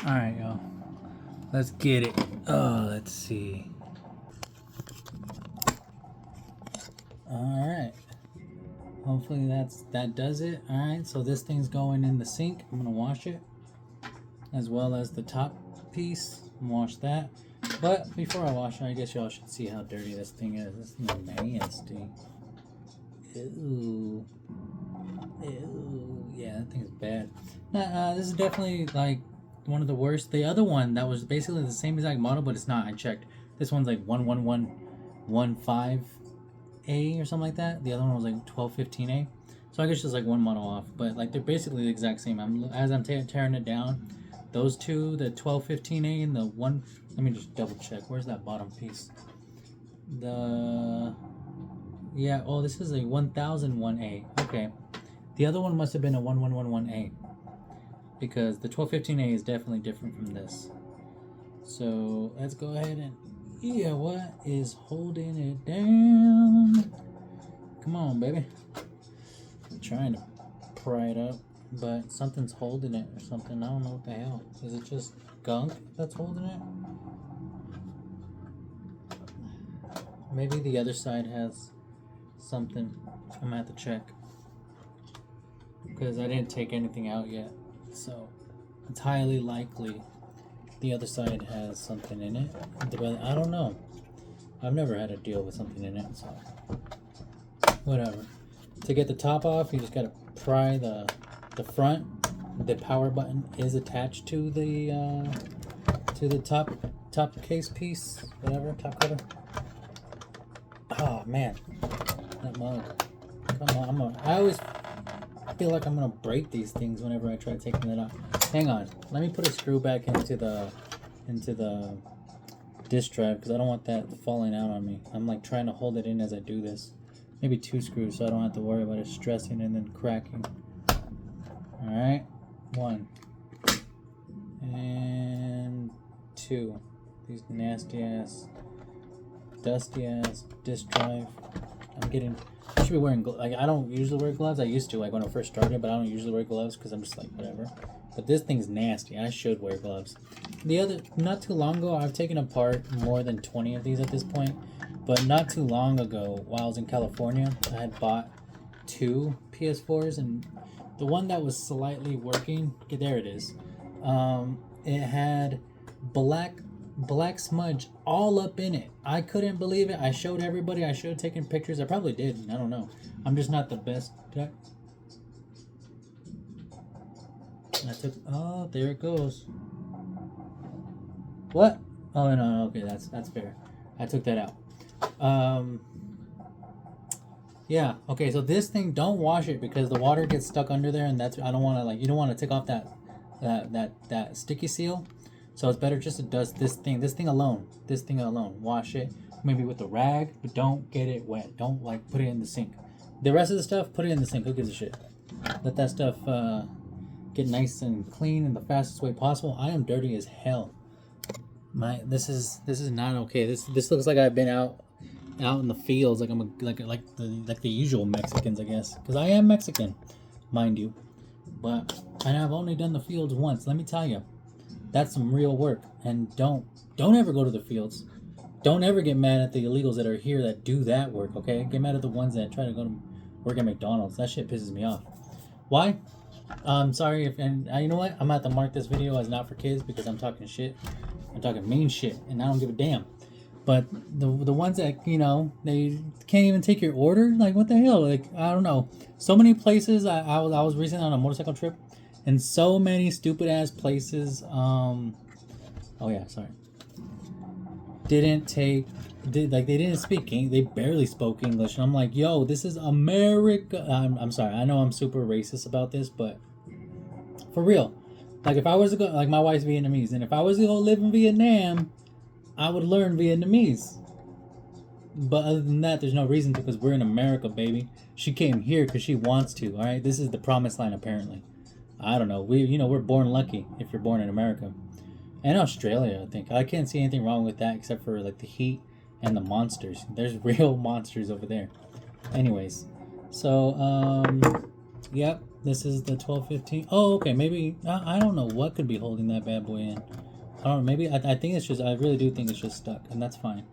Alright, y'all. Let's get it. Oh, let's see. Alright. Hopefully that does it. Alright, so this thing's going in the sink. I'm gonna wash it. As well as the top piece. Wash that. But before I wash it, I guess y'all should see how dirty this thing is. This thing is nasty. Ew. Ew. Yeah, that thing's bad. This is definitely like one of the worst. The other one that was basically the same exact model, but it's not. I checked. This one's like 11115A or something like that. The other one was like 1215A. So I guess just like one model off. But like they're basically the exact same. As I'm tearing it down, those two, the 1215A and the one. Let me just double check. Where's that bottom piece? Yeah. Oh, this is a 1001A. Okay. The other one must have been a 1111A. Because the 1215A is definitely different from this. So let's go ahead and what is holding it down? Come on, baby. I'm trying to pry it up, but something's holding it or something. I don't know what the hell. Is it just gunk that's holding it? Maybe the other side has something. I'm gonna have to check because I didn't take anything out yet. So it's highly likely the other side has something in it. I don't know. I've never had to deal with something in it, so whatever. To get the top off, you just gotta pry the front. The power button is attached to the top case piece, whatever, top cover. Oh man, that mug. Come on, I always feel like I'm gonna break these things whenever I try taking it off. Hang on, let me put a screw back into the disk drive because I don't want that falling out on me. I'm like trying to hold it in as I do this. Maybe 2 screws so I don't have to worry about it stressing and then cracking. Alright, 1 and 2. These nasty ass, dusty ass disk drive. I should be wearing like I don't usually wear gloves. I used to like when I first started, but I don't usually wear gloves because I'm just like whatever. But this thing's nasty. I should wear gloves. Not too long ago, I've taken apart more than 20 of these at this point. But not too long ago, while I was in California, I had bought 2 Ps4s, and the one that was slightly working, okay, there it is. It had black smudge all up in it. I couldn't believe it. I showed everybody. I should have taken pictures. I probably did. I don't know. I'm just not the best. Oh, there it goes. What? Oh no, okay, that's fair. I took that out. Yeah, okay, so this thing, don't wash it because the water gets stuck under there, and I don't want to, like, you don't want to take off that sticky seal. So it's better just to dust this thing alone. Wash it, maybe with a rag, but don't get it wet. Don't like put it in the sink. The rest of the stuff, put it in the sink. Who gives a shit? Let that stuff get nice and clean in the fastest way possible. I am dirty as hell. This is not okay. This looks like I've been out in the fields, like I'm like the usual Mexicans, I guess, because I am Mexican, mind you. But and I've only done the fields once. Let me tell you. That's some real work, and don't ever go to the fields. Don't ever get mad at the illegals that are here that do that work, okay? Get mad at the ones that try to go to work at McDonald's. That shit pisses me off. Why? Sorry you know what? I'm gonna have to mark this video as not for kids because I'm talking shit. I'm talking mean shit, and I don't give a damn. But the ones that, you know, they can't even take your order, like what the hell? Like, I don't know. So many places. I was recently on a motorcycle trip. And so many stupid ass places. Oh yeah, sorry. They didn't speak. They barely spoke English, and I'm like, yo, this is America. I'm sorry. I know I'm super racist about this, but for real, like if I was to go, like my wife's Vietnamese, and if I was to go live in Vietnam, I would learn Vietnamese. But other than that, there's no reason to because we're in America, baby. She came here because she wants to. All right, this is the promised land, apparently. I don't know. We're born lucky if you're born in America. And Australia, I think. I can't see anything wrong with that except for like the heat and the monsters. There's real monsters over there. Anyways, so yep. This is the 1215. Oh, okay. Maybe I don't know what could be holding that bad boy in. I don't know. Maybe I think it's just. I really do think it's just stuck, and that's fine.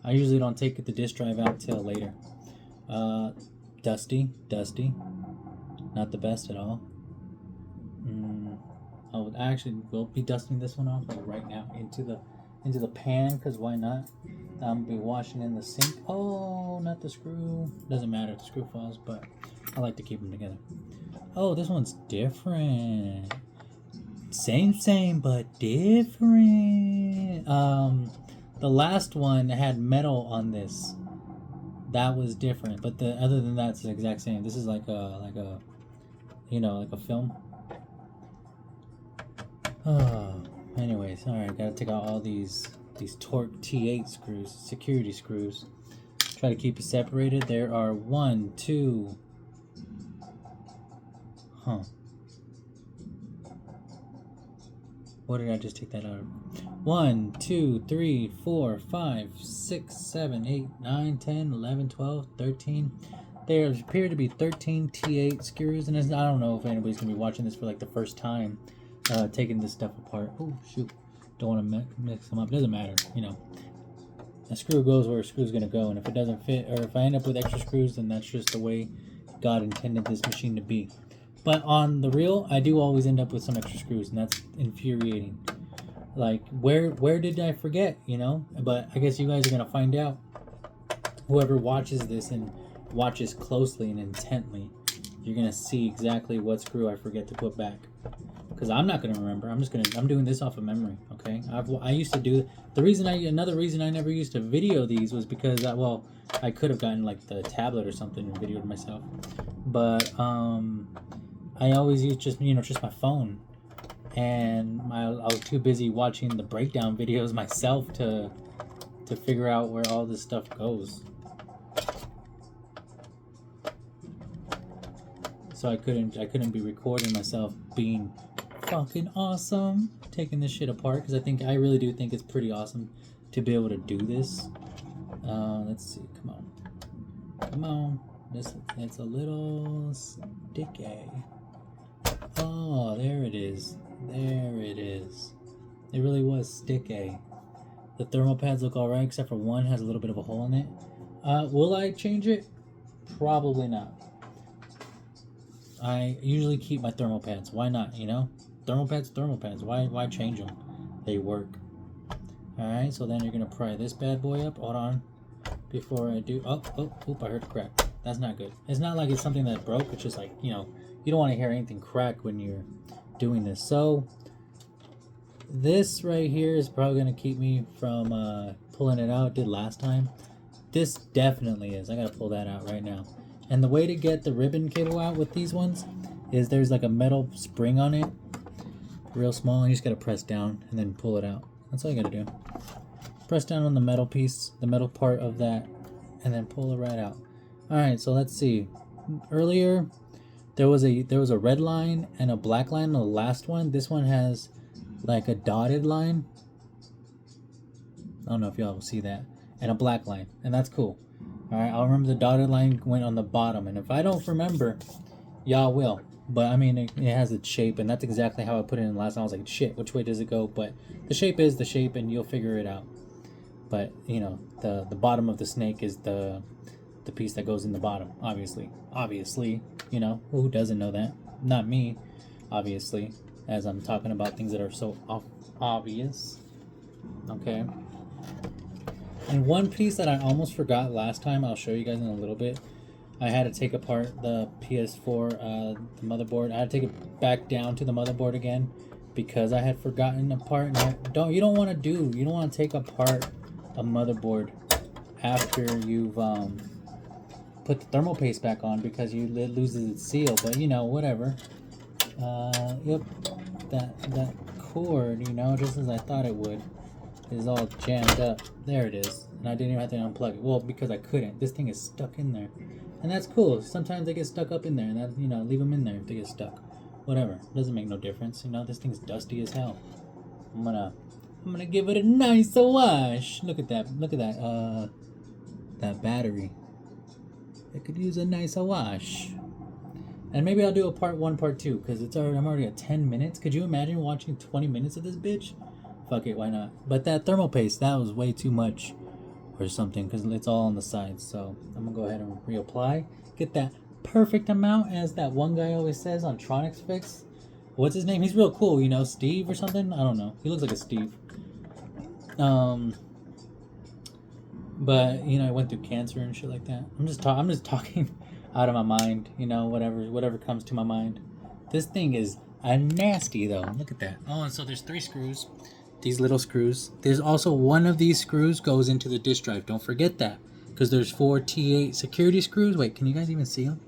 I usually don't take the disk drive out till later. Dusty, not the best at all. I would actually will be dusting this one off like right now into the pan, because why not? I'm gonna be washing in the sink. Oh, not the screw. Doesn't matter if the screw falls, but I like to keep them together. Oh, this one's different. Same, but different. The last one had metal on this. That was different, but the other than that, it's the exact same. This is like a film. Oh, anyways, all right. Gotta take out all these Torque T8 screws, security screws. Try to keep it separated. There are 1, 2. What did I just take that out of? 1, 2, 3, 4, 5, 6, 7, 8, 9, 10, 11, 12, 13. There appear to be 13 T8 screws, and I don't know if anybody's gonna be watching this for like the first time, taking this stuff apart. Oh shoot! Don't want to mix them up. Doesn't matter, you know. A screw goes where a screw's gonna go, and if it doesn't fit, or if I end up with extra screws, then that's just the way God intended this machine to be. But on the real, I do always end up with some extra screws, and that's infuriating. Like, where did I forget, you know? But I guess you guys are gonna find out. Whoever watches this and watches closely and intently, you're gonna see exactly what screw I forget to put back. Because I'm not gonna remember. I'm doing this off of memory. Okay. I used to do another reason I never used to video these was because I could have gotten like the tablet or something and videoed myself, but I always used just my phone, and I was too busy watching the breakdown videos myself to figure out where all this stuff goes. So I couldn't be recording myself being fucking awesome taking this shit apart, because I really do think it's pretty awesome to be able to do this. Let's see, come on. It's a little sticky. Oh, there it is. It really was sticky. The thermal pads look alright, except for one has a little bit of a hole in it. Will I change it? Probably not. I usually keep my thermal pads. Why not, you know? Thermal pads. Why change them? They work. Alright, so then you're going to pry this bad boy up. Hold on. Before I do... Oh, I heard a crack. That's not good. It's not like it's something that broke. It's just like, you know, you don't want to hear anything crack when you're doing this. So, this right here is probably going to keep me from pulling it out. It did last time. This definitely is. I got to pull that out right now. And the way to get the ribbon cable out with these ones is there's like a metal spring on it. Real small. You just got to press down and then pull it out. That's all you got to do. Press down on the metal piece, the metal part of that, and then pull it right out. Alright, so let's see. Earlier, there was a red line and a black line on the last one. This one has like a dotted line. I don't know if y'all will see that. And a black line. And that's cool. Alright, I'll remember the dotted line went on the bottom. And if I don't remember, y'all will. But I mean, it has its shape, and that's exactly how I put it in last time. I was like, shit, which way does it go? But the shape is the shape, and you'll figure it out. But, you know, the bottom of the snake is the piece that goes in the bottom, obviously. Obviously, you know, who doesn't know that? Not me, obviously, as I'm talking about things that are so obvious. Okay. And one piece that I almost forgot last time, I'll show you guys in a little bit. I had to take apart the Ps4, the motherboard. I had to take it back down to the motherboard again because I had forgotten a part. And you don't want to take apart a motherboard after you've put the thermal paste back on, because it loses its seal. But you know, whatever. Yep, that cord, you know, just as I thought it would, is all jammed up. There it is, and I didn't even have to unplug it. Well, because I couldn't. This thing is stuck in there, and that's cool. Sometimes they get stuck up in there, and that, you know, leave them in there if they get stuck. Whatever, doesn't make no difference. You know, this thing's dusty as hell. I'm gonna give it a nice wash. Look at that. That battery. It could use a nice wash. And maybe I'll do a part 1, part 2, because I'm already at 10 minutes. Could you imagine watching 20 minutes of this bitch? Fuck it, why not? But that thermal paste, that was way too much or something, because it's all on the sides. So I'm gonna go ahead and reapply. Get that perfect amount, as that one guy always says on Tronics Fix. What's his name? He's real cool, you know, Steve or something? I don't know. He looks like a Steve. But you know, I went through cancer and shit like that. I'm just talking out of my mind, you know, whatever comes to my mind. This thing is a nasty though. Look at that. Oh, and so there's 3 screws. These little screws. There's also one of these screws goes into the disk drive. Don't forget that, because there's 4 T8 security screws. Wait, can you guys even see them?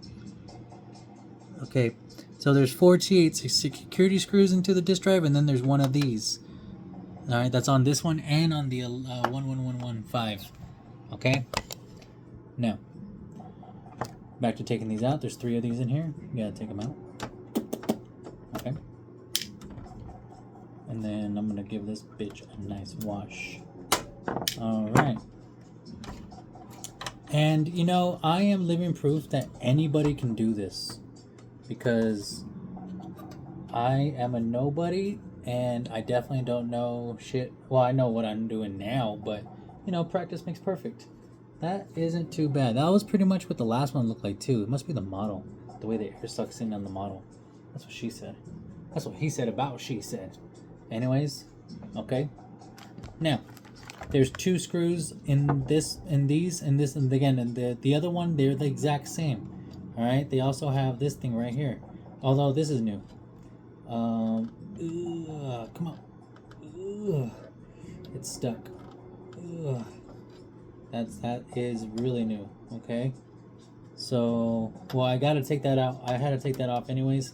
Okay, so there's 4 T8 security screws into the disk drive, and then there's one of these. All right, that's on this one and on the 11115. Okay. Now, back to taking these out. There's 3 of these in here. You gotta take them out. Okay. And then I'm gonna give this bitch a nice wash. Alright. And you know, I am living proof that anybody can do this, because I am a nobody and I definitely don't know shit. Well, I know what I'm doing now, but you know, practice makes perfect. That isn't too bad. That was pretty much what the last one looked like too. It must be the model, the way the air sucks in on the model. That's what she said. That's what he said about what she said. Anyways, okay. Now, there's 2 screws in this, and these, and this, and again, and the other one, they're the exact same. All right. They also have this thing right here, although this is new. Come on. It's stuck. That is really new. Okay. So, well, I gotta take that out. I had to take that off anyways.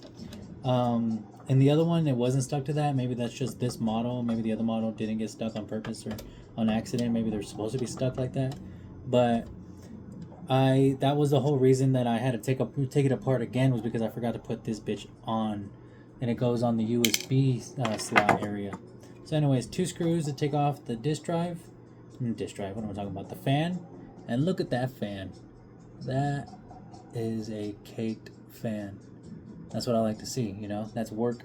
And the other one, it wasn't stuck to that. Maybe that's just this model. Maybe the other model didn't get stuck on purpose or on accident. Maybe they're supposed to be stuck like that. But that was the whole reason that I had to take it apart again, was because I forgot to put this bitch on, and it goes on the USB slot area. So anyways, 2 screws to take off the disk drive. What am I talking about? The fan. And look at that fan. That is a caked fan. That's what I like to see, you know. That's work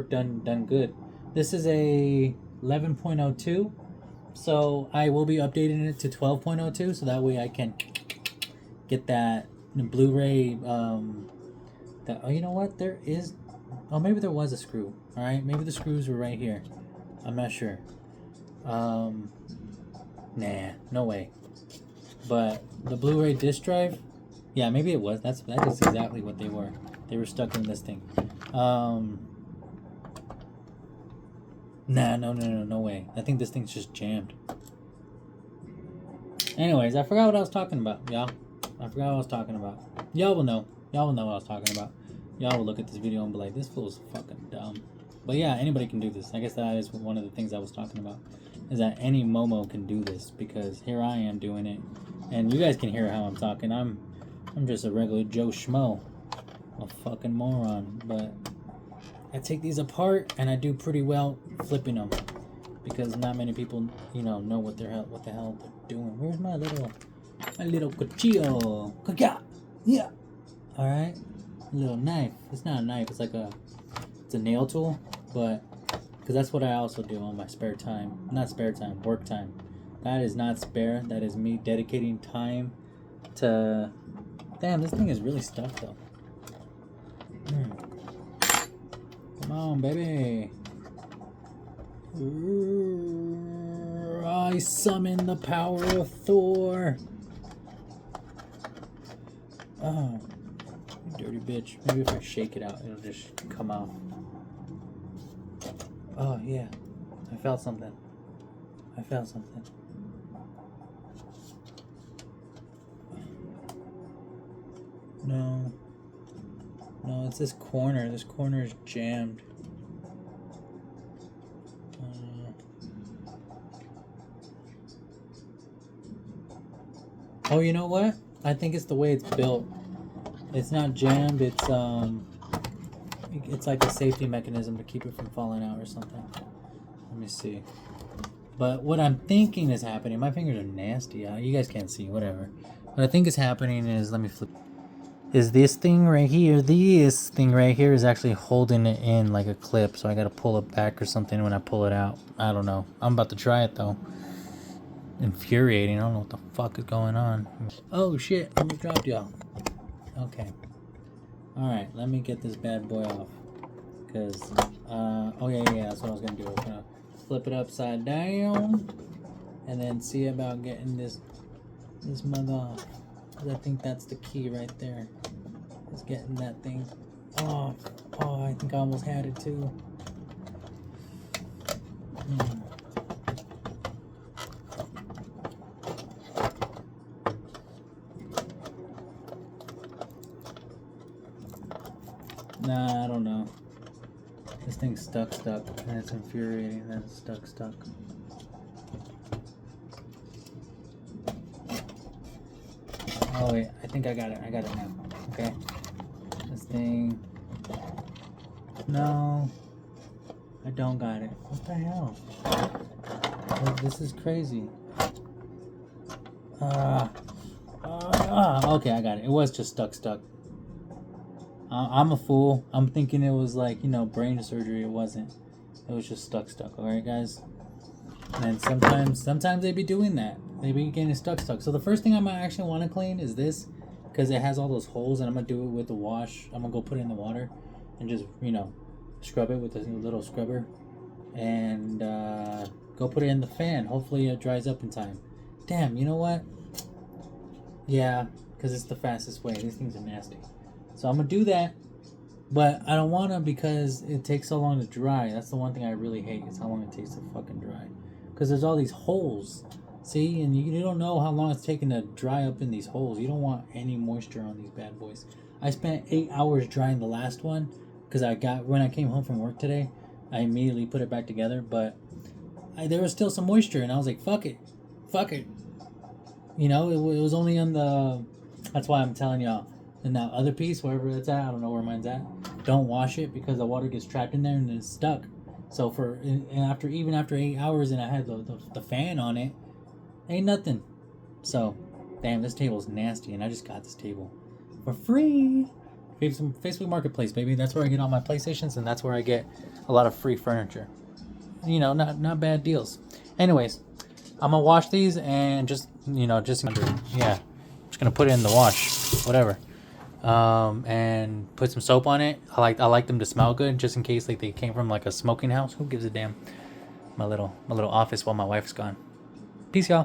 done good. This is a 11.02, so I will be updating it to 12.02, so that way I can get that Blu-ray. That, oh, you know what? There is. Oh, maybe there was a screw. All right, maybe the screws were right here. I'm not sure. Nah, no way. But the Blu-ray disc drive, yeah, maybe it was. That is exactly what they were. They were stuck in this thing. Nah, no way. I think this thing's just jammed. Anyways, I forgot what I was talking about, y'all. I forgot what I was talking about. Y'all will know. Y'all will know what I was talking about. Y'all will look at this video and be like, this fool's fucking dumb. But yeah, anybody can do this. I guess that is one of the things I was talking about, is that any Momo can do this, because here I am doing it. And you guys can hear how I'm talking. I'm just a regular Joe Schmo. A fucking moron. But I take these apart and I do pretty well flipping them, because not many people, you know what the hell they're doing. Where's my little cuchillo? Yeah. All right. Little knife. It's not a knife. It's like it's a nail tool, but because that's what I also do on my spare time. Not spare time, work time. That is not spare. That is me dedicating time to. Damn, this thing is really stuck though. Come on, baby. I summon the power of Thor. Oh, you dirty bitch. Maybe if I shake it out, it'll just come out. Oh, yeah. I felt something. No, it's this corner. This corner is jammed. Oh, you know what? I think it's the way it's built. It's not jammed. It's like a safety mechanism to keep it from falling out or something. Let me see. But what I'm thinking is happening. My fingers are nasty. You guys can't see. Whatever. What I think is happening is, let me flip. is this thing right here. This thing right here is actually holding it in like a clip, so I gotta pull it back or something when I pull it out. I don't know. I'm about to try it though. Infuriating. I don't know what the fuck is going on. Oh shit, I almost dropped y'all. Okay. Alright, let me get this bad boy off. Because, oh yeah, that's what I was gonna do. I was gonna flip it upside down and then see about getting this mug off. I think that's the key right there. Is getting that thing off. Oh, I think I almost had it too. Nah, I don't know. This thing's stuck, and it's infuriating that it's stuck. Oh wait, I think I got it now. Okay. This thing. No. I don't got it. What the hell? This is crazy. Okay, I got it. It was just stuck. I'm a fool. I'm thinking it was like, brain surgery. It wasn't. It was just stuck. Alright, guys? And sometimes they be doing that. They be getting stuck. So the first thing I might actually want to clean is this, because it has all those holes, and I'm going to do it with the wash. I'm going to go put it in the water and just, scrub it with a little scrubber. And go put it in the fan. Hopefully it dries up in time. Damn, you know what? Yeah, because it's the fastest way. These things are nasty. So I'm going to do that, but I don't want to because it takes so long to dry. That's the one thing I really hate, is how long it takes to fucking dry. Because there's all these holes, see? And you don't know how long it's taking to dry up in these holes. You don't want any moisture on these bad boys. I spent 8 hours drying the last one because when I came home from work today, I immediately put it back together, but there was still some moisture, and I was like, fuck it. It was only on the, that's why I'm telling y'all. And that other piece, wherever it's at, I don't know where mine's at, don't wash it because the water gets trapped in there and it's stuck. So after 8 hours and I had the fan on it, ain't nothing. So, damn, this table's nasty, and I just got this table for free. Facebook Marketplace, baby. That's where I get all my PlayStations, and that's where I get a lot of free furniture. Not bad deals. Anyways, I'm gonna wash these and just gonna put it in the wash, whatever. And put some soap on it. I like them to smell good, just in case like they came from like a smoking house. Who gives a damn? My little office while my wife's gone. Peace, y'all.